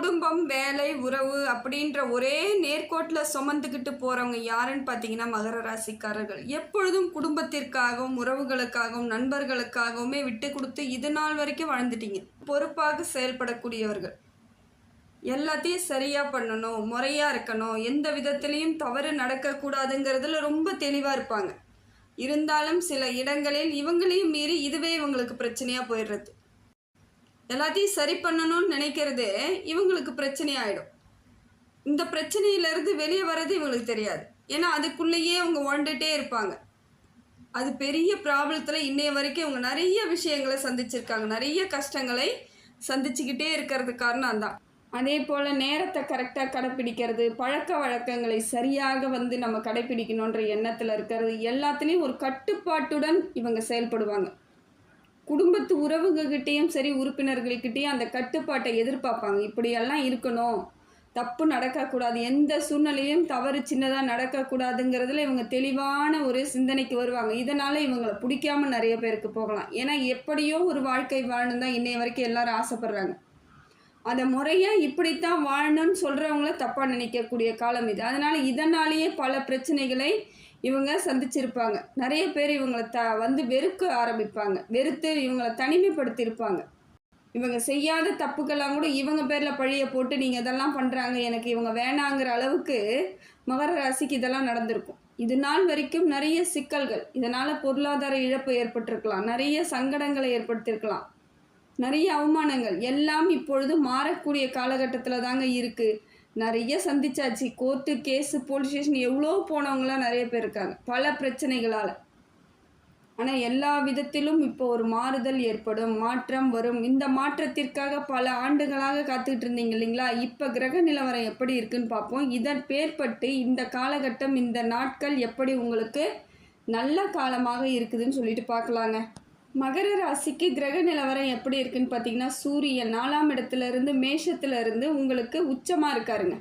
குடும்பம், வேலை, உறவு அப்படின்ற ஒரே நேர்கோட்டில சுமந்துக்கிட்டு போறவங்க யாருன்னு பார்த்தீங்கன்னா, மகர ராசிக்காரர்கள். எப்பொழுதும் குடும்பத்திற்காகவும், உறவுகளுக்காகவும், நண்பர்களுக்காகவுமே விட்டு குடுத்து இது நாள் வரைக்கும் வாழ்ந்துட்டீங்க. பொறுப்பாக செயல்படக்கூடியவர்கள். எல்லாத்தையும் சரியா பண்ணணும், முறையா இருக்கணும், எந்த விதத்திலயும் தவறு நடக்கக்கூடாதுங்கிறதுல ரொம்ப தெளிவா இருப்பாங்க. இருந்தாலும் சில இடங்களில் இவங்களையும் மீறி இதுவே இவங்களுக்கு பிரச்சனையா போயிடுறது. எல்லாத்தையும் சரி பண்ணணும்னு நினைக்கிறதே இவங்களுக்கு பிரச்சனையாயிடும். இந்த பிரச்சனையிலேருந்து வெளியே வர்றது இவங்களுக்கு தெரியாது. ஏன்னா அதுக்குள்ளேயே அவங்க வாழ்ந்துகிட்டே இருப்பாங்க. அது பெரிய ப்ராப்ளத்தில் இன்னைய வரைக்கும் இவங்க நிறைய விஷயங்களை சந்திச்சிருக்காங்க. நிறைய கஷ்டங்களை சந்திச்சுக்கிட்டே இருக்கிறது காரணம் தான். அதே போல் நேரத்தை கரெக்டாக கடைப்பிடிக்கிறது, பழக்க வழக்கங்களை சரியாக நம்ம கடைப்பிடிக்கணுன்ற எண்ணத்தில் இருக்கிறது, எல்லாத்துலேயும் ஒரு கட்டுப்பாட்டுடன் இவங்க செயல்படுவாங்க. குடும்பத்து உறவுகள்கிட்டையும் சரி, உறுப்பினர்கள்கிட்டையும் அந்த கட்டுப்பாட்டை எதிர்பார்ப்பாங்க. இப்படியெல்லாம் இருக்கணும், தப்பு நடக்கக்கூடாது, எந்த சூழ்நிலையும் தவறு சின்னதாக நடக்கக்கூடாதுங்கிறதுல இவங்க தெளிவான ஒரு சிந்தனைக்கு வருவாங்க. இதனால் இவங்களை பிடிக்காமல் நிறைய பேருக்கு போகலாம். ஏன்னா எப்படியோ ஒரு வாழ்க்கை வாழணும் தான் இன்னைய வரைக்கும் எல்லாரும் ஆசைப்படுறாங்க. அதை முறையாக இப்படித்தான் வாழணும்னு சொல்கிறவங்கள தப்பாக நினைக்கக்கூடிய காலம் இது. அதனால் இதனாலேயே பல பிரச்சனைகளை இவங்க சந்திச்சிருப்பாங்க. நிறைய பேர் இவங்களை வெறுக்க ஆரம்பிப்பாங்க. வெறுத்து இவங்களை தனிமைப்படுத்தியிருப்பாங்க. இவங்க செய்யாத தப்புக்கெல்லாம் கூட இவங்க பேரில் பழியை போட்டு நீங்கள் இதெல்லாம் பண்ணுறாங்க, எனக்கு இவங்க வேணாங்கிற அளவுக்கு மகர ராசிக்கு இதெல்லாம் நடந்திருக்கும். இது நாள் வரைக்கும் நிறைய சிக்கல்கள், இதனால் பொருளாதார இழப்பு ஏற்பட்டிருக்கலாம், நிறைய சங்கடங்களை ஏற்படுத்தியிருக்கலாம், நிறைய அவமானங்கள் எல்லாம் இப்பொழுது மாறக்கூடிய காலகட்டத்தில் தாங்க இருக்குது. நிறைய சந்திச்சாச்சு. கோர்ட்டு, கேஸு, போலீஸ் ஸ்டேஷன் எவ்வளோ போனவங்களாம் நிறைய பேர் இருக்காங்க பல பிரச்சனைகளால். ஆனால் எல்லா விதத்திலும் இப்போ ஒரு மாறுதல் ஏற்படும், மாற்றம் வரும். இந்த மாற்றத்திற்காக பல ஆண்டுகளாக காத்துக்கிட்டு இருந்தீங்க இல்லைங்களா? இப்போ கிரக நிலவரம் எப்படி இருக்குன்னு பார்ப்போம். இதன் பேர்பட்டு இந்த காலகட்டம், இந்த நாட்கள் எப்படி உங்களுக்கு நல்ல காலமாக இருக்குதுன்னு சொல்லிட்டு பார்க்கலாங்க. மகர ராசிக்கு கிரக நிலவரம் எப்படி இருக்குன்னு பார்த்தீங்கன்னா, சூரியன் 4ஆம் இடத்துலேருந்து மேஷத்துலேருந்து உங்களுக்கு உச்சமாக இருக்காருங்க.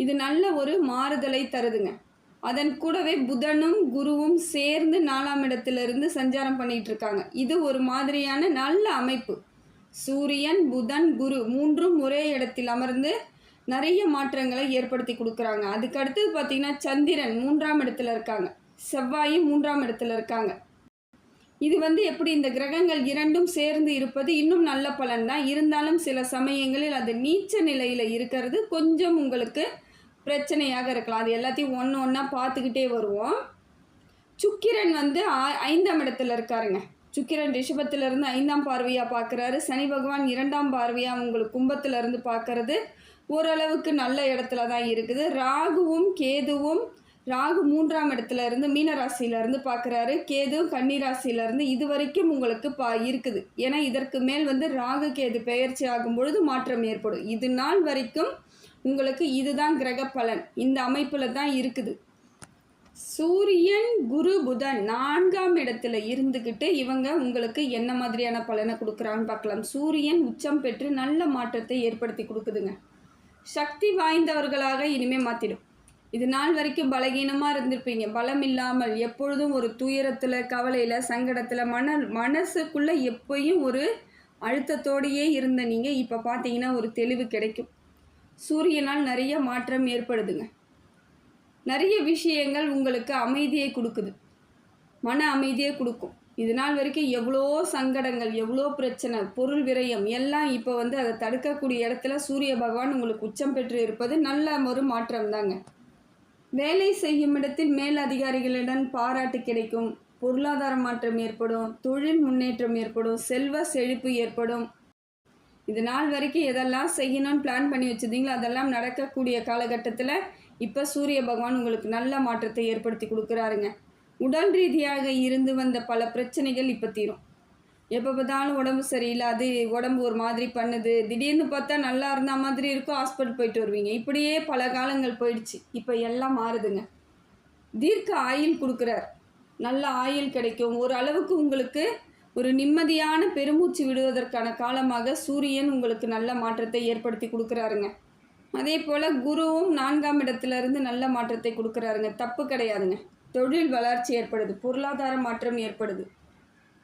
இது நல்ல ஒரு மாறுதலை தருதுங்க. அதன் கூடவே புதனும் குருவும் சேர்ந்து 4ஆம் இடத்துலேருந்து சஞ்சாரம் பண்ணிகிட்டு இருக்காங்க. இது ஒரு மாதிரியான நல்ல அமைப்பு. சூரியன், புதன், குரு மூன்றும் ஒரே இடத்தில் அமர்ந்து நிறைய மாற்றங்களை ஏற்படுத்தி கொடுக்குறாங்க. அதுக்கு அடுத்தது பார்த்திங்கன்னா சந்திரன் 3ஆம் இடத்துல இருக்காங்க, செவ்வாயும் 3ஆம் இடத்துல இருக்காங்க. இது எப்படி இந்த கிரகங்கள் இரண்டும் சேர்ந்து இருப்பது இன்னும் நல்ல பலன் தான். இருந்தாலும் சில சமயங்களில் அது நீச்ச நிலையில் இருக்கிறது கொஞ்சம் உங்களுக்கு பிரச்சனையாக இருக்கலாம். அது எல்லாத்தையும் ஒன்று ஒன்றா பார்த்துக்கிட்டே வருவோம். சுக்கிரன் 5ஆம் இடத்துல இருக்காருங்க. சுக்கிரன் ரிஷபத்திலிருந்து 5ஆம் பார்வையாக பார்க்குறாரு. சனி பகவான் 2ஆம் பார்வையாக உங்களுக்கு கும்பத்திலிருந்து பார்க்கறது ஓரளவுக்கு நல்ல இடத்துல தான் இருக்குது. ராகு 3ஆம் இடத்துல இருந்து மீனராசியிலேருந்து பார்க்குறாரு. கேது கன்னிராசியிலேருந்து இது வரைக்கும் உங்களுக்கு இருக்குது. ஏன்னா இதற்கு மேல் ராகு கேது பெயர்ச்சி ஆகும் பொழுது மாற்றம் ஏற்படும். இது நாள் வரைக்கும் உங்களுக்கு இதுதான் கிரக பலன், இந்த அமைப்பில் தான் இருக்குது. சூரியன், குரு, புதன் 4ஆம் இடத்துல இருந்துக்கிட்டு இவங்க உங்களுக்கு என்ன மாதிரியான பலனை கொடுக்குறான்னு பார்க்கலாம். சூரியன் உச்சம் பெற்று நல்ல மாற்றத்தை ஏற்படுத்தி கொடுக்குதுங்க. சக்தி வாய்ந்தவர்களாக இனிமேல் மாற்றிடும். இது நாள் வரைக்கும் பலகீனமாக இருந்திருப்பீங்க, பலம் இல்லாமல் எப்பொழுதும் ஒரு துயரத்தில், கவலையில், சங்கடத்தில், மனசுக்குள்ளே எப்பயும் ஒரு அழுத்தத்தோடையே இருந்த நீங்கள் இப்போ பார்த்தீங்கன்னா ஒரு தெளிவு கிடைக்கும். சூரியனால் நிறைய மாற்றம் ஏற்படுதுங்க. நிறைய விஷயங்கள் உங்களுக்கு அமைதியை கொடுக்குது, மன அமைதியை கொடுக்கும். இது நாள் வரைக்கும் எவ்வளோ சங்கடங்கள், எவ்வளோ பிரச்சனை, பொருள் விரயம் எல்லாம் இப்போ அதை தடுக்கக்கூடிய இடத்துல சூரிய பகவான் உங்களுக்கு உச்சம் பெற்று இருப்பது நல்ல ஒரு மாற்றம் தாங்க. வேலை செய்யும் இடத்தில் மேல் அதிகாரிகளிடம் பாராட்டு கிடைக்கும், பொருளாதார மாற்றம் ஏற்படும், தொழில் முன்னேற்றம் ஏற்படும், செல்வ செழிப்பு ஏற்படும். இது நாள் வரைக்கும் எதெல்லாம் செய்யணும்னு பிளான் பண்ணி வச்சுருந்தீங்களோ அதெல்லாம் நடக்கக்கூடிய காலகட்டத்தில் இப்போ சூரிய பகவான் உங்களுக்கு நல்ல மாற்றத்தை ஏற்படுத்தி கொடுக்குறாருங்க. உடல் ரீதியாக இருந்து வந்த பல பிரச்சனைகள் இப்போ தீரும். எப்போ பார்த்தாலும் உடம்பு சரியில்லை, உடம்பு ஒரு மாதிரி பண்ணுது, திடீர்னு பார்த்தா நல்லா இருந்த மாதிரி இருக்கும், ஹாஸ்பிட்டல் போயிட்டு வருவீங்க. இப்படியே பல காலங்கள் போயிடுச்சு. இப்போ எல்லாம் மாறுதுங்க. தீர்க்க ஆயுள் கொடுக்குறார், நல்ல ஆயுள் கிடைக்கும். ஒரு அளவுக்கு உங்களுக்கு ஒரு நிம்மதியான பெருமூச்சு விடுவதற்கான காலமாக சூரியன் உங்களுக்கு நல்ல மாற்றத்தை ஏற்படுத்தி கொடுக்குறாருங்க. அதே போல் குருவும் 4ஆம் இடத்துலேருந்து நல்ல மாற்றத்தை கொடுக்குறாருங்க. தப்பு கிடையாதுங்க. தொழில் வளர்ச்சி ஏற்படுது, பொருளாதார மாற்றம் ஏற்படுது.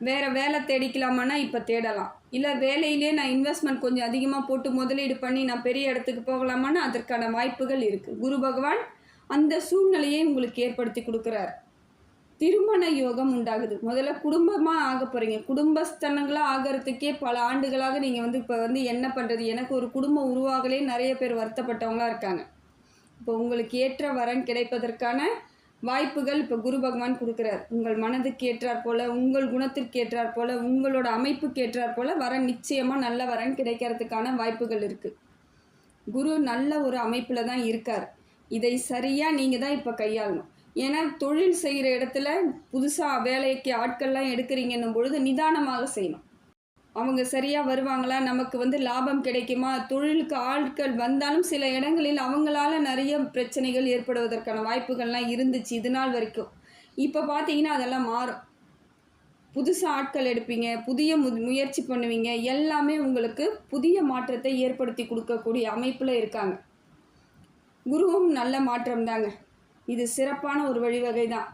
வேறு வேலை தேடிக்கலாமான்னா இப்போ தேடலாம். இல்லை வேலையிலே நான் இன்வெஸ்ட்மெண்ட் கொஞ்சம் அதிகமாக போட்டு முதலீடு பண்ணி நான் பெரிய இடத்துக்கு போகலாமான்னு அதற்கான வாய்ப்புகள் இருக்குது. குரு பகவான் அந்த சூழ்நிலையை உங்களுக்கு ஏற்படுத்தி கொடுக்குறார். திருமண யோகம் உண்டாகுது. முதல்ல குடும்பமாக ஆக போகிறீங்க. குடும்பஸ்தனங்களாக ஆகிறதுக்கே பல ஆண்டுகளாக நீங்கள் இப்போ என்ன பண்ணுறது, எனக்கு ஒரு குடும்பம் உருவாகலே நிறைய பேர் வருத்தப்பட்டவங்களாக இருக்காங்க. இப்போ உங்களுக்கு ஏற்ற வரன் கிடைப்பதற்கான வாய்ப்புகள் இப்போ குரு பகவான் கொடுக்குறார். உங்கள் மனதுக்கு ஏற்றாற் போல், உங்கள் குணத்திற்கு ஏற்றாற் போல், உங்களோட அமைப்புக்கு ஏற்றாற் போல் வரன் நிச்சயமாக நல்ல வரன் கிடைக்கிறதுக்கான வாய்ப்புகள் இருக்குது. குரு நல்ல ஒரு அமைப்பில் தான் இருக்கார். இதை சரியாக நீங்கள் தான் இப்போ கையாளணும். ஏன்னா தொழில் செய்கிற இடத்துல புதுசாக வேலைக்கு ஆட்கள்லாம் எடுக்கிறீங்கன்னும் பொழுது நிதானமாக செய்யணும். அவங்க சரியாக வருவாங்களா, நமக்கு லாபம் கிடைக்குமா, தொழிலுக்கு ஆட்கள் வந்தாலும் சில இடங்களில் அவங்களால நிறைய பிரச்சனைகள் ஏற்படுவதற்கான வாய்ப்புகள்லாம் இருந்துச்சு இது நாள் வரைக்கும். இப்போ பார்த்தீங்கன்னா அதெல்லாம் மாறும். புதுசாக ஆட்கள் எடுப்பீங்க, புதிய முயற்சி பண்ணுவீங்க, எல்லாமே உங்களுக்கு புதிய மாற்றத்தை ஏற்படுத்தி கொடுக்கக்கூடிய அமைப்பில் இருக்காங்க. குருவும் நல்ல மாற்றம் தாங்க. இது சிறப்பான ஒரு வழிவகை தான்.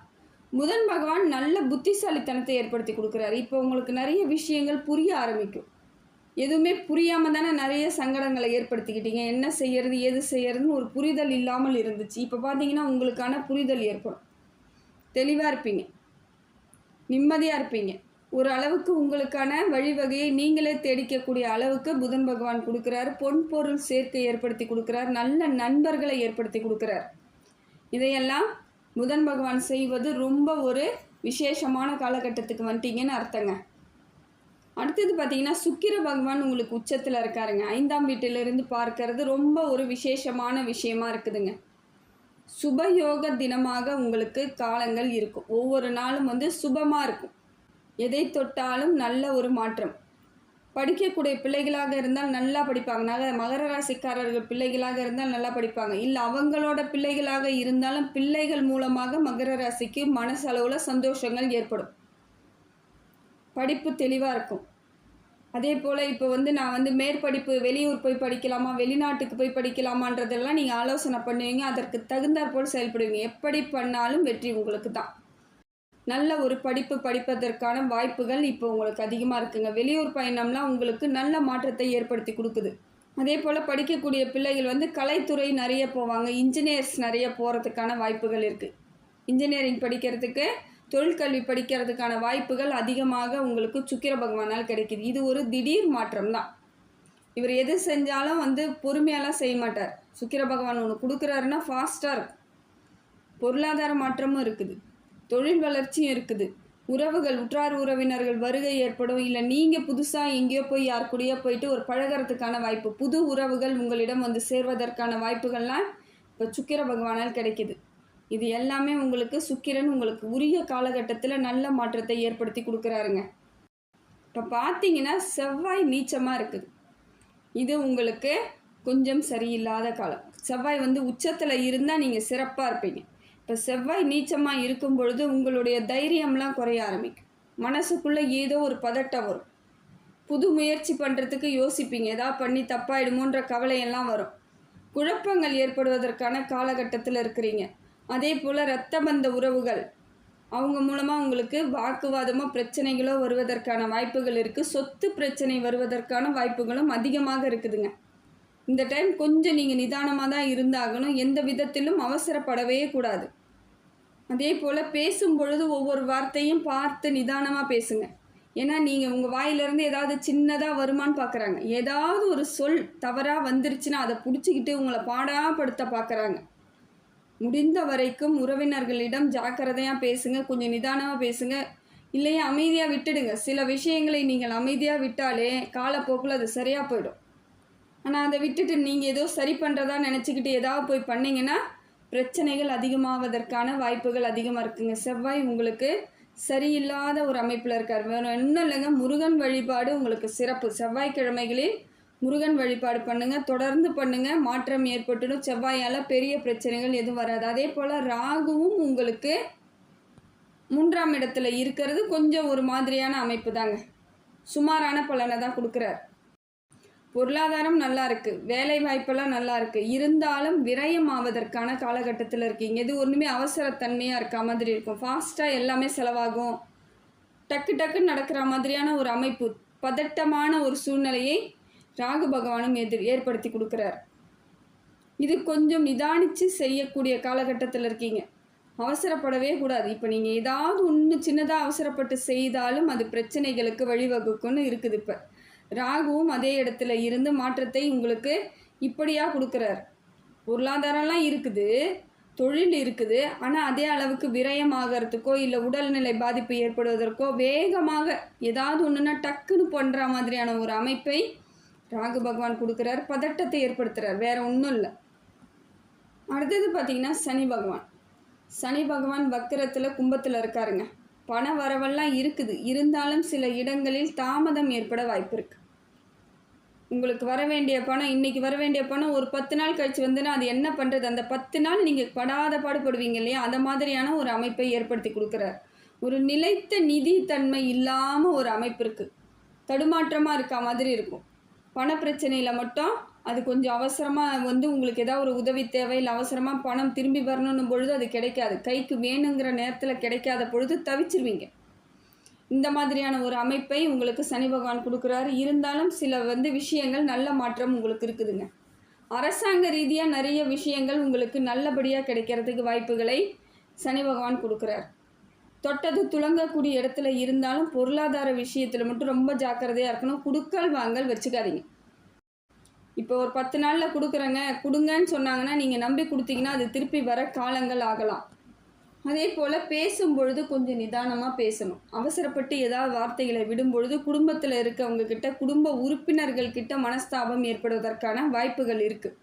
புதன் பகவான் நல்ல புத்திசாலித்தனத்தை ஏற்படுத்தி கொடுக்குறாரு. இப்போ உங்களுக்கு நிறைய விஷயங்கள் புரிய ஆரம்பிக்கும். எதுவுமே புரியாமல் தானே நிறைய சங்கடங்களை ஏற்படுத்திக்கிட்டீங்க. என்ன செய்யறது ஏது செய்யறதுன்னு ஒரு புரிதல் இல்லாமல் இருந்துச்சு. இப்போ பார்த்தீங்கன்னா உங்களுக்கான புரிதல் ஏற்படும். தெளிவாக இருப்பீங்க, நிம்மதியாக இருப்பீங்க. ஒரு அளவுக்கு உங்களுக்கான வழிவகையை நீங்களே தேடிக்கக்கூடிய அளவுக்கு புதன் பகவான் கொடுக்குறாரு. பொன் பொருள் சேர்க்கை ஏற்படுத்தி கொடுக்குறார். நல்ல நண்பர்களை ஏற்படுத்தி கொடுக்குறார். இதையெல்லாம் புதன் பகவான் செய்வது ரொம்ப ஒரு விசேஷமான காலகட்டத்துக்கு வந்துட்டீங்கன்னு அர்த்தங்க. அடுத்தது பார்த்தீங்கன்னா சுக்கிர பகவான் உங்களுக்கு உச்சத்தில் இருக்காருங்க. 5ஆம் வீட்டிலிருந்து பார்க்கறது ரொம்ப ஒரு விசேஷமான விஷயமா இருக்குதுங்க. சுபயோக தினமாக உங்களுக்கு காலங்கள் இருக்கும். ஒவ்வொரு நாளும் சுபமாக இருக்கும். எதை தொட்டாலும் நல்ல ஒரு மாற்றம். படிக்கக்கூடிய பிள்ளைகளாக இருந்தால் நல்லா படிப்பாங்க. மகர ராசிக்காரர்கள் பிள்ளைகளாக இருந்தால் நல்லா படிப்பாங்க. இல்லை அவங்களோட பிள்ளைகளாக இருந்தாலும் பிள்ளைகள் மூலமாக மகர ராசிக்கு மனசளவில் சந்தோஷங்கள் ஏற்படும். படிப்பு தெளிவாக இருக்கும். அதே போல் இப்போ நான் மேற்படிப்பு வெளியூர் போய் படிக்கலாமா, வெளிநாட்டுக்கு போய் படிக்கலாமான்றதெல்லாம் நீங்கள் ஆலோசனை பண்ணுவீங்க. அதற்கு தகுந்தாற்போல் செயல்படுவீங்க. எப்படி பண்ணாலும் வெற்றி உங்களுக்கு தான். நல்ல ஒரு படிப்பு படிப்பதற்கான வாய்ப்புகள் இப்போ உங்களுக்கு அதிகமாக இருக்குங்க. வெளியூர் பயணம்லாம் உங்களுக்கு நல்ல மாற்றத்தை ஏற்படுத்தி கொடுக்குது. அதே போல் படிக்கக்கூடிய பிள்ளைகள் கலைத்துறை நிறைய போவாங்க. இன்ஜினியர்ஸ் நிறைய போகிறதுக்கான வாய்ப்புகள் இருக்குது. இன்ஜினியரிங் படிக்கிறதுக்கு, தொழிற்கல்வி படிக்கிறதுக்கான வாய்ப்புகள் அதிகமாக உங்களுக்கு சுக்கிர பகவானால் கிடைக்கிது. இது ஒரு திடீர் மாற்றம் தான். இவர் எது செஞ்சாலும் பொறுமையாலாம் செய்ய மாட்டார். சுக்கிர பகவான் ஒன்று கொடுக்குறாருன்னா ஃபாஸ்ட்டாக இருக்கும். பொருளாதார மாற்றமும் இருக்குது, தொழில் வளர்ச்சியும் இருக்குது. உறவுகள், உற்றார் உறவினர்கள் வருகை ஏற்படும். இல்லை நீங்கள் புதுசாக எங்கேயோ போய் யார் கூடயோ போயிட்டு ஒரு பழகிறதுக்கான வாய்ப்பு, புது உறவுகள் உங்களிடம் சேர்வதற்கான வாய்ப்புகள்லாம் இப்போ சுக்கிர பகவானால் கிடைக்கிது. இது எல்லாமே உங்களுக்கு சுக்கிரன் உங்களுக்கு உரிய காலகட்டத்தில் நல்ல மாற்றத்தை ஏற்படுத்தி கொடுக்குறாருங்க. இப்போ பார்த்தீங்கன்னா செவ்வாய் நீச்சமாக இருக்குது. இது உங்களுக்கு கொஞ்சம் சரியில்லாத காலம். செவ்வாய் உச்சத்தில் இருந்தால் நீங்கள் சிறப்பாக இருப்பீங்க. இப்போ செவ்வாய் நீச்சமாக இருக்கும் பொழுது உங்களுடைய தைரியம்லாம் குறைய ஆரம்பிக்கும். மனசுக்குள்ளே ஏதோ ஒரு பதட்டம் வரும். புது முயற்சி பண்ணுறதுக்கு யோசிப்பீங்க. ஏதாவது பண்ணி தப்பாயிடுமோன்ற கவலையெல்லாம் வரும். குழப்பங்கள் ஏற்படுவதற்கான காலகட்டத்தில் இருக்கிறீங்க. அதே போல் இரத்த பந்த உறவுகள் அவங்க மூலமாக உங்களுக்கு வாக்குவாதமோ பிரச்சனைகளோ வருவதற்கான வாய்ப்புகள் இருக்குது. சொத்து பிரச்சனை வருவதற்கான வாய்ப்புகளும் அதிகமாக இருக்குதுங்க. இந்த டைம் கொஞ்சம் நீங்கள் நிதானமாக தான் இருந்தாகணும். எந்த விதத்திலும் அவசரப்படவே கூடாது. அதே போல் பேசும் பொழுது ஒவ்வொரு வார்த்தையும் பார்த்து நிதானமாக பேசுங்க. ஏன்னா நீங்கள் உங்கள் வாயிலிருந்து ஏதாவது சின்னதாக வருமானு பார்க்குறாங்க. ஏதாவது ஒரு சொல் தவறாக வந்துருச்சுன்னா அதை பிடிச்சிக்கிட்டு உங்களை பாடாப்படுத்த பார்க்குறாங்க. முடிந்த வரைக்கும் உறவினர்களிடம் ஜாக்கிரதையாக பேசுங்க. கொஞ்சம் நிதானமாக பேசுங்க. இல்லையா அமைதியாக விட்டுடுங்க. சில விஷயங்களை நீங்கள் அமைதியாக விட்டாலே காலப்போக்கில் அது சரியாக போயிடும். ஆனால் அதை விட்டுட்டு நீங்கள் ஏதோ சரி பண்ணுறதா நினச்சிக்கிட்டு ஏதாவது போய் பண்ணிங்கன்னா பிரச்சனைகள் அதிகமாவதற்கான வாய்ப்புகள் அதிகமாக இருக்குங்க. செவ்வாய் உங்களுக்கு சரியில்லாத ஒரு அமைப்பில் இருக்கார். வேறு இன்னும் இல்லைங்க, முருகன் வழிபாடு உங்களுக்கு சிறப்பு. செவ்வாய்க்கிழமைகளில் முருகன் வழிபாடு பண்ணுங்கள், தொடர்ந்து பண்ணுங்கள். மாற்றம் ஏற்பட்டுடும். செவ்வாயால் பெரிய பிரச்சனைகள் எதுவும் வராது. அதே போல் ராகுவும் உங்களுக்கு 3ஆம் இடத்துல இருக்கிறது கொஞ்சம் ஒரு மாதிரியான அமைப்பு தாங்க. சுமாரான பலனை தான் கொடுக்குறார். பொருளாதாரம் நல்லா இருக்குது, வேலை வாய்ப்பெல்லாம் நல்லா இருக்குது. இருந்தாலும் விரயம் ஆவதற்கான காலகட்டத்தில் இருக்கீங்க. இது ஒன்றுமே அவசரத்தன்மையாக இருக்க மாதிரி இருக்கும். ஃபாஸ்ட்டாக எல்லாமே செலவாகும். டக்கு டக்குன்னு நடக்கிற மாதிரியான ஒரு அமைப்பு. பதட்டமான ஒரு சூழ்நிலையை ராகு பகவானும் ஏற்படுத்தி கொடுக்குறார். இது கொஞ்சம் நிதானித்து செய்யக்கூடிய காலகட்டத்தில் இருக்கீங்க. அவசரப்படவே கூடாது. இப்போ நீங்கள் ஏதாவது ஒன்று சின்னதாக அவசரப்பட்டு செய்தாலும் அது பிரச்சனைகளுக்கு வழிவகுக்கும்னு இருக்குது. இப்போ ராகுவும் அதே இடத்துல இருந்து மாற்றத்தை உங்களுக்கு இப்படியாக கொடுக்குறார். பொருளாதாரம்லாம் இருக்குது, தொழில் இருக்குது, ஆனால் அதே அளவுக்கு விரயமாகறதுக்கோ இல்லை உடல்நிலை பாதிப்பு ஏற்படுவதற்கோ வேகமாக ஏதாவது ஒன்றுனா டக்குன்னு பண்ணுற மாதிரியான ஒரு அமைப்பை ராகு பகவான் கொடுக்குறார். பதட்டத்தை ஏற்படுத்துகிறார், வேற ஒன்றும் இல்லை. அடுத்தது பார்த்திங்கன்னா சனி பகவான் வக்கரத்தில் கும்பத்தில் இருக்காருங்க. பண வரவெல்லாம் இருக்குது, இருந்தாலும் சில இடங்களில் தாமதம் ஏற்பட வாய்ப்பு இருக்குது. உங்களுக்கு வர வேண்டிய பணம், இன்றைக்கி வர வேண்டிய பணம் ஒரு 10 நாள் கழித்து வந்துன்னா அது என்ன பண்ணுறது? அந்த 10 நாள் நீங்கள் படாத பாடுபடுவீங்க இல்லையா? அந்த மாதிரியான ஒரு அமைப்பை ஏற்படுத்தி கொடுக்குறார். ஒரு நிலைத்த நிதி தன்மை இல்லாமல் ஒரு அமைப்பு இருக்குது, தடுமாற்றமாக இருக்க மாதிரி இருக்கும். பண பிரச்சனையில் மட்டும் அது கொஞ்சம் அவசரமாக உங்களுக்கு ஏதாவது ஒரு உதவி தேவை, இல்லை அவசரமாக பணம் திரும்பி வரணுன்னும் பொழுது அது கிடைக்காது. கைக்கு வேணுங்கிற நேரத்தில் கிடைக்காத பொழுது தவிச்சிருவீங்க. இந்த மாதிரியான ஒரு அமைப்பை உங்களுக்கு சனி பகவான் கொடுக்குறாரு. இருந்தாலும் சில விஷயங்கள் நல்ல மாற்றம் உங்களுக்கு இருக்குதுங்க. அரசாங்க ரீதியாக நிறைய விஷயங்கள் உங்களுக்கு நல்லபடியாக கிடைக்கிறதுக்கு வாய்ப்புகளை சனி பகவான் கொடுக்குறார். தொட்டது துளங்கக்கூடிய இடத்துல இருந்தாலும் பொருளாதார விஷயத்தில் மட்டும் ரொம்ப ஜாக்கிரதையாக இருக்கணும். கொடுக்கல் வாங்கல் வச்சுக்காதீங்க. இப்போ ஒரு 10 நாளில் கொடுங்கன்னு சொன்னாங்கன்னா நீங்கள் நம்பி கொடுத்தீங்கன்னா அது திருப்பி வர காலங்கள் ஆகலாம். அதே போல் பேசும்பொழுது கொஞ்சம் நிதானமாக பேசணும். அவசரப்பட்டு ஏதாவது வார்த்தைகளை விடும்பொழுது குடும்பத்தில் இருக்கவங்கக்கிட்ட, குடும்ப உறுப்பினர்கள்கிட்ட மனஸ்தாபம் ஏற்படுவதற்கான வாய்ப்புகள் இருக்குது.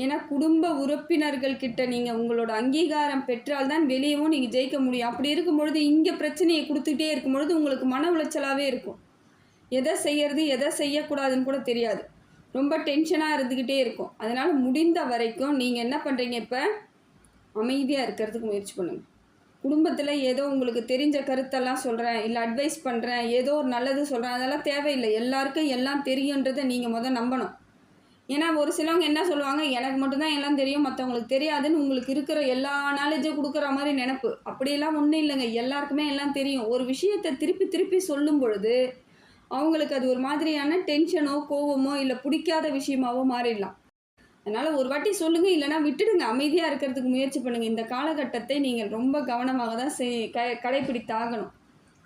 ஏன்னா குடும்ப உறுப்பினர்கள்கிட்ட நீங்கள் உங்களோட அங்கீகாரம் பெற்றால்தான் வெளியவும் நீங்கள் ஜெயிக்க முடியும். அப்படி இருக்கும்பொழுது இங்கே பிரச்சனையை கொடுத்துக்கிட்டே இருக்கும்பொழுது உங்களுக்கு மன உளைச்சலாகவே இருக்கும். எதை செய்யறது எதை செய்யக்கூடாதுன்னு கூட தெரியாது. ரொம்ப டென்ஷனாக இருந்துக்கிட்டே இருக்கும். அதனால் முடிந்த வரைக்கும் நீங்கள் என்ன பண்ணுறீங்க, இப்போ அமைதியாக இருக்கிறதுக்கு முயற்சி பண்ணுங்கள். குடும்பத்தில் ஏதோ உங்களுக்கு தெரிஞ்ச கருத்தெல்லாம் சொல்கிறேன், இல்லை அட்வைஸ் பண்ணுறேன், ஏதோ ஒரு நல்லது சொல்கிறேன், அதெல்லாம் தேவையில்லை. எல்லாருக்கும் எல்லாம் தெரியுன்றதை நீங்கள் நம்பணும். ஏன்னா ஒரு சிலவங்க என்ன சொல்லுவாங்க, எனக்கு மட்டும்தான் எல்லாம் தெரியும், மற்றவங்களுக்கு தெரியாதுன்னு உங்களுக்கு இருக்கிற எல்லா நாலேஜும் கொடுக்குற மாதிரி நினப்பு. அப்படியெல்லாம் ஒன்றும் இல்லைங்க. எல்லாருக்குமே எல்லாம் தெரியும். ஒரு விஷயத்தை திருப்பி திருப்பி சொல்லும் பொழுது அவங்களுக்கு அது ஒரு மாதிரியான டென்ஷனோ கோவமோ இல்லை பிடிக்காத விஷயமாவோ மாறிடலாம். அதனால் ஒரு வாட்டி சொல்லுங்கள், இல்லைனா விட்டுடுங்க. அமைதியாக இருக்கிறதுக்கு முயற்சி பண்ணுங்கள். இந்த காலகட்டத்தை நீங்கள் ரொம்ப கவனமாக தான் கடைப்பிடித்தாகணும்,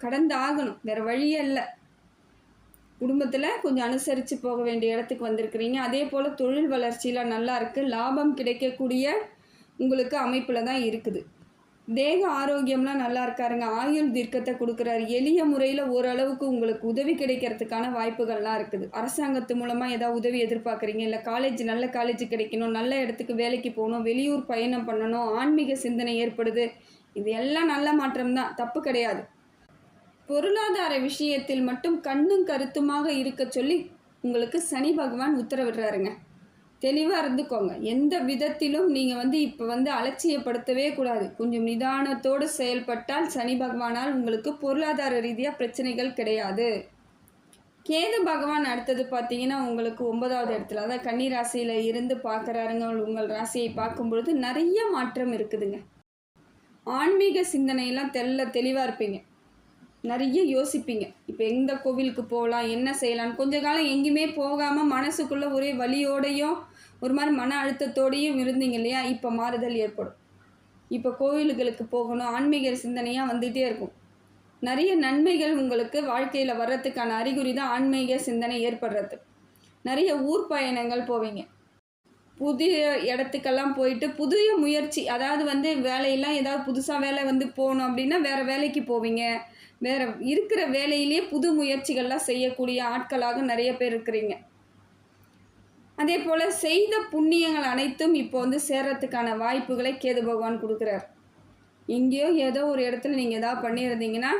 கடந்தாகணும். வேறு வழியே இல்லை. குடும்பத்தில் கொஞ்சம் அனுசரித்து போக வேண்டிய இடத்துக்கு வந்திருக்கிறீங்க. அதே போல் தொழில் வளர்ச்சியில் நல்லா இருக்குது. லாபம் கிடைக்கக்கூடிய உங்களுக்கு அமைப்பில் தான் இருக்குது. தேக ஆரோக்கியம்லாம் நல்லா இருக்காருங்க. ஆயுள் தீர்க்கத்தை கொடுக்குறாரு. எளிய முறையில் ஓரளவுக்கு உங்களுக்கு உதவி கிடைக்கிறதுக்கான வாய்ப்புகள்லாம் இருக்குது. அரசாங்கத்து மூலமாக ஏதாவது உதவி எதிர்பார்க்குறீங்க, இல்லை நல்ல காலேஜ் கிடைக்கணும், நல்ல இடத்துக்கு வேலைக்கு போகணும், வெளியூர் பயணம் பண்ணணும், ஆன்மீக சிந்தனை ஏற்படுது. இது எல்லாம் நல்ல மாற்றம் தான், தப்பு கிடையாது. பொருளாதார விஷயத்தில் மட்டும் கண்ணும் கருத்துமாக இருக்க சொல்லி உங்களுக்கு சனி பகவான் உத்தரவிடுறாருங்க. தெளிவாக இருந்துக்கோங்க. எந்த விதத்திலும் நீங்கள் இப்போ அலட்சியப்படுத்தவே கூடாது. கொஞ்சம் நிதானத்தோடு செயல்பட்டால் சனி பகவானால் உங்களுக்கு பொருளாதார ரீதியாக பிரச்சனைகள் கிடையாது. கேது பகவான் அடுத்தது பார்த்தீங்கன்னா உங்களுக்கு 9வது இடத்துல, அதாவது கன்னி ராசியில் இருந்து பார்க்குறாருங்க. உங்கள் ராசியை பார்க்கும்பொழுது நிறைய மாற்றம் இருக்குதுங்க. ஆன்மீக சிந்தனையெல்லாம் தெளிவாக இருப்பீங்க. நிறைய யோசிப்பீங்க. இப்போ எந்த கோவிலுக்கு போகலாம், என்ன செய்யலான்னு. கொஞ்ச காலம் எங்கேயுமே போகாமல் மனசுக்குள்ளே ஒரே வலியோடையும் ஒரு மாதிரி மன அழுத்தத்தோடையும் இருந்தீங்க இல்லையா? இப்போ மாறுதல் ஏற்படும். இப்போ கோவில்களுக்கு போகணும், ஆன்மீக சிந்தனையாக வந்துகிட்டே இருக்கும். நிறைய நன்மைகள் உங்களுக்கு வாழ்க்கையில் வர்றதுக்கான அறிகுறி தான் ஆன்மீக சிந்தனை ஏற்படுறது. நிறைய ஊர் பயணங்கள் போவீங்க. புதிய இடத்துக்கெல்லாம் போயிட்டு புதிய முயற்சி, அதாவது வேலையெல்லாம் ஏதாவது புதுசாக வேலை போகணும் அப்படின்னா வேறு வேலைக்கு போவீங்க. வேறு இருக்கிற வேலையிலே புது முயற்சிகள்லாம் செய்யக்கூடிய ஆட்களாக நிறைய பேர் இருக்கிறீங்க. அதே போல் செய்த புண்ணியங்கள் அனைத்தும் இப்போ சேர்றதுக்கான வாய்ப்புகளை கேது பகவான் கொடுக்குறார். எங்கேயோ ஏதோ ஒரு இடத்துல நீங்கள் ஏதாவது பண்ணியிருந்தீங்கன்னா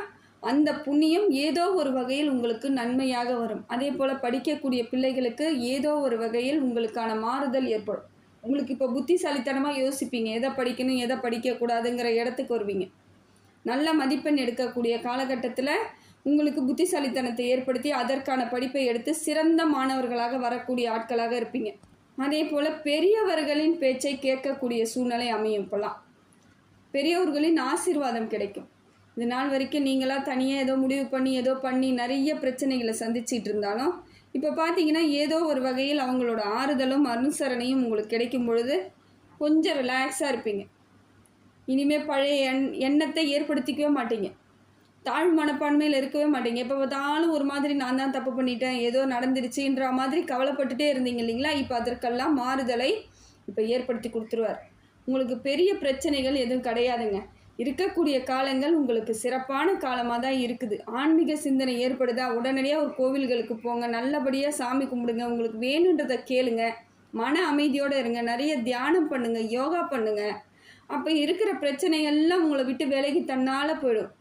அந்த புண்ணியம் ஏதோ ஒரு வகையில் உங்களுக்கு நன்மையாக வரும். அதே போல் படிக்கக்கூடிய பிள்ளைகளுக்கு ஏதோ ஒரு வகையில் உங்களுக்கான மாறுதல் ஏற்படும். உங்களுக்கு இப்போ புத்திசாலித்தனமாக யோசிப்பீங்க, எதை படிக்கணும் எதை படிக்கக்கூடாதுங்கிற இடத்துக்கு வருவீங்க. நல்ல மதிப்பெண் எடுக்கக்கூடிய காலகட்டத்தில் உங்களுக்கு புத்திசாலித்தனத்தை ஏற்படுத்தி அதற்கான படிப்பை எடுத்து சிறந்த மாணவர்களாக வரக்கூடிய ஆட்களாக இருப்பீங்க. அதே போல் பெரியவர்களின் பேச்சை கேட்கக்கூடிய சூழ்நிலை அமையும். இப்போலாம் பெரியவர்களின் ஆசீர்வாதம் கிடைக்கும். இது நாள் வரைக்கும் நீங்களாக தனியாக ஏதோ முடிவு பண்ணி ஏதோ பண்ணி நிறைய பிரச்சனைகளை சந்திச்சிட்டு இருந்தாலும் இப்போ பார்த்தீங்கன்னா ஏதோ ஒரு வகையில் அவங்களோட ஆறுதலும் அனுசரணையும் உங்களுக்கு கிடைக்கும் பொழுது கொஞ்சம் ரிலாக்ஸாக இருப்பீங்க. இனிமேல் பழைய எண்ணத்தை ஏற்படுத்திக்கவே மாட்டீங்க. தாழ்வு மனப்பான்மையில் இருக்கவே மாட்டீங்க. எப்போ பார்த்தாலும் ஒரு மாதிரி நான் தான் தப்பு பண்ணிட்டேன், ஏதோ நடந்துருச்சுன்ற மாதிரி கவலைப்பட்டுட்டே இருந்தீங்க இல்லைங்களா? இப்போ அதற்கெல்லாம் மாறுதலை இப்போ ஏற்படுத்தி கொடுத்துருவார். உங்களுக்கு பெரிய பிரச்சனைகள் எதுவும் கிடையாதுங்க. இருக்கக்கூடிய காலங்கள் உங்களுக்கு சிறப்பான காலமாக தான் இருக்குது. ஆன்மீக சிந்தனை ஏற்படுதா, உடனடியாக ஒரு கோவில்களுக்கு போங்க, நல்லபடியாக சாமி கும்பிடுங்க, உங்களுக்கு வேணுன்றதை கேளுங்க, மன அமைதியோடு இருங்க, நிறைய தியானம் பண்ணுங்கள், யோகா பண்ணுங்கள். அப்போ இருக்கிற பிரச்சனைகள்லாம் உங்களை விட்டு விலகி தன்னால் போயிடும்.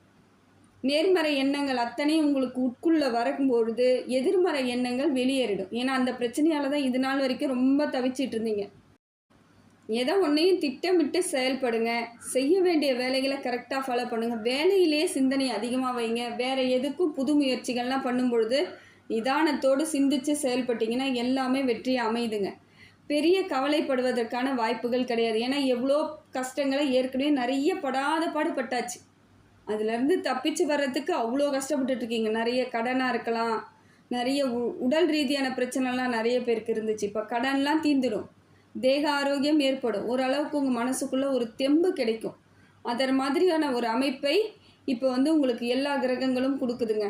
நேர்மறை எண்ணங்கள் அத்தனையும் உங்களுக்கு உட்குள்ளே வரும்பொழுது எதிர்மறை எண்ணங்கள் வெளியேறிடும். ஏன்னா அந்த பிரச்சனையால் தான் இது நாள் வரைக்கும் ரொம்ப தவிச்சிட்டு இருந்தீங்க. எதை ஒன்றையும் திட்டமிட்டு செயல்படுங்க. செய்ய வேண்டிய வேலைகளை கரெக்டாக ஃபாலோ பண்ணுங்கள். வேலையிலே சிந்தனை அதிகமாக வைங்க. வேறு எதுக்கும் புது முயற்சிகள்லாம் பண்ணும்பொழுது நிதானத்தோடு சிந்தித்து செயல்பட்டிங்கன்னா எல்லாமே வெற்றி அமையுதுங்க. பெரிய கவலைப்படுவதற்கான வாய்ப்புகள் கிடையாது. ஏன்னா எவ்வளோ கஷ்டங்களை ஏற்கனவே நிறைய படாத பாடுபட்டாச்சு. அதுலேருந்து தப்பிச்சு வர்றதுக்கு அவ்வளோ கஷ்டப்பட்டுட்ருக்கீங்க. நிறைய கடனாக இருக்கலாம், நிறைய உடல் ரீதியான பிரச்சனைலாம் நிறைய பேருக்கு இருந்துச்சு. இப்போ கடன்லாம் தீர்ந்துடும், தேக ஆரோக்கியம் ஏற்படும், ஓரளவுக்கு உங்கள் மனசுக்குள்ளே ஒரு தெம்பு கிடைக்கும். அதர் மாதிரியான ஒரு அமைப்பை இப்போ உங்களுக்கு எல்லா கிரகங்களும் கொடுக்குதுங்க.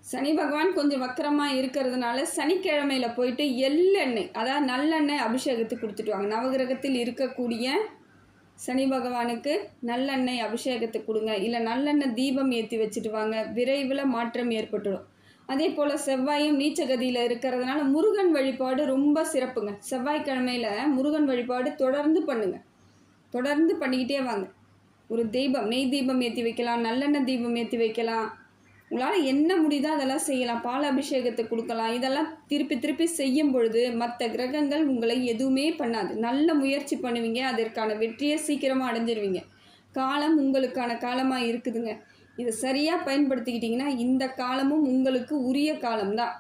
சனி பகவான் கொஞ்சம் வக்கரமாக இருக்கிறதுனால சனிக்கிழமையில் போயிட்டு எள்ளெண்ணெய், அதாவது நல்லெண்ணெய் அபிஷேகத்துக்கு கொடுத்துட்டு வாங்க. நவகிரகத்தில் இருக்கக்கூடிய சனி பகவானுக்கு நல்லெண்ணெய் அபிஷேகத்தை கொடுங்க. இல்லை நல்லெண்ணெய் தீபம் ஏற்றி வச்சுட்டு வாங்க. விரைவில் மாற்றம் ஏற்பட்டுடும். அதே போல் செவ்வாயும் நீச்சகதியில் இருக்கிறதுனால முருகன் வழிபாடு ரொம்ப சிறப்புங்க. செவ்வாய்க்கிழமையில் முருகன் வழிபாடு தொடர்ந்து பண்ணுங்கள். தொடர்ந்து பண்ணிக்கிட்டே வாங்க. ஒரு தீபம், நெய் தீபம் ஏற்றி வைக்கலாம், நல்லெண்ணெய் தீபம் ஏற்றி வைக்கலாம். உங்களால் என்ன முடியுதோ அதெல்லாம் செய்யலாம். பால் அபிஷேகத்தை கொடுக்கலாம். இதெல்லாம் திருப்பி திருப்பி செய்யும் பொழுது மற்ற கிரகங்கள் உங்களை எதுவுமே பண்ணாது. நல்ல முயற்சி பண்ணுவீங்க. அதற்கான வெற்றியை சீக்கிரமாக அடைஞ்சிருவீங்க. காலம் உங்களுக்கான காலமாக இருக்குதுங்க. இதை சரியாக பயன்படுத்திக்கிட்டிங்கன்னா இந்த காலமும் உங்களுக்கு உரிய காலம்தான்.